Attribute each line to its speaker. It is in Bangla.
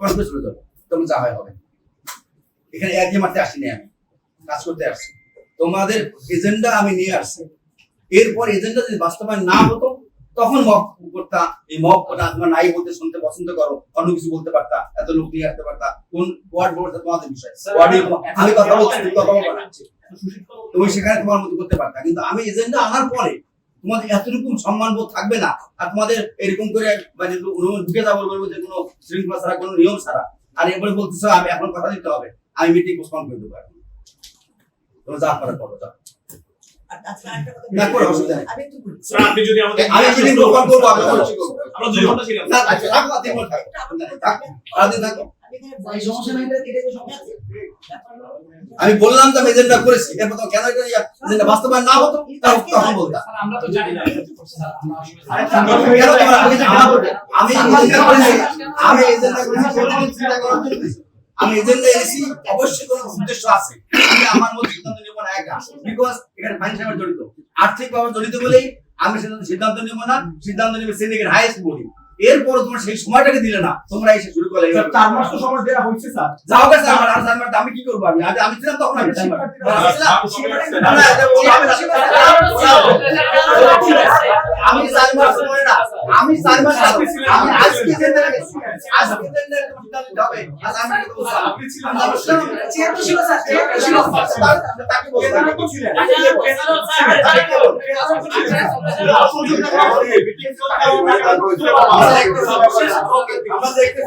Speaker 1: কনফারেন্স চলে যাবো, তখন যা হয় হবে। এখানে এক মারতে আসিনি, আমি কাজ করতে আসছি। তোমাদের এজেন্ডা আমি নিয়ে আসছি, এরপর এজেন্ডা যদি বাস্তবায়ন না হতো তখন মক করতা। এই মক করা তোমার নাই বলতে শুনতে পছন্দ করো, অন্য কিছু বলতে পারতা, এত লোক নিয়ে আসতে পারতা। কোন ওয়ার্ড বলতে তোমাদের বিষয়, আমি কথা বলছি, কথা বলছি, তুমি সেখানে তোমার মতো করতে পারতা। কিন্তু আমি এজেন্ডা আনার পরে তোমাদের এতটুকু সম্মান বোধ থাকবে না, আর তোমাদের এরকম করে মানে ঢুকে যাবো বলবো যে কোনো শৃঙ্খলা ছাড়া, কোনো নিয়ম ছাড়া। আর এরপরে বলতেছো আমি এখন কথা দিতে হবে, আমি মিটিং পোস্টপোন করে দেবো এখন। তোমরা যা করে করো, যা না করে অসুবিধা নেই।
Speaker 2: আপনি যদি আমাদের
Speaker 1: আমি মিটিং পোস্টপোন করবো, আমি বলছি করবো।
Speaker 2: আমরা 2 ঘন্টা ছিলাম
Speaker 1: না আচ্ছা রাখো, আপনি বল থাকো, থাকো আদি থাকো। আমি বললাম তো এজেন্ডা করেছি, এরপর তো কেন এটা এজেন্ডা বাস্তবায়ন না হতো তখন বলতাম।
Speaker 3: আমরা তো জানি না
Speaker 1: আমি এজেন্ডা করেছি, আমি এজেন্ডা এনেছি, অবশ্যই কোনো উদ্দেশ্য আছে। আমি আমার মধ্যে সিদ্ধান্ত নেব না একা, বিকজ এখানে ফাইন্যান্সিয়াল জড়িত, আর্থিকভাবে জড়িত বলেই আমি সিদ্ধান্ত নেব না। সিদ্ধান্ত নেবে সিন্ডিকেট হাইয়েস্ট বডি। এরপর তোমরা সেই সময়টাকে দিলে না, তোমরা এসে শুরু করলে।
Speaker 4: 4 মাস তো সময় দেওয়া হয়েছে স্যার।
Speaker 1: যাও গে স্যার, আর স্যার আমি কি করব? আমি ছিলাম তখন, আমি ছিলাম আমি 4 মাস পরে না, আমি 4 মাস আমি আজকে জেনে গেছি, আজকে জেনে সিদ্ধান্ত হবে। আজ আমি কি বলছি, আপনি ছিলেন, চেয়ার ছিল স্যার, চেয়ার ছিল স্যার, তাকে বলতে আপনি ছিলেন, আমরা দেখতে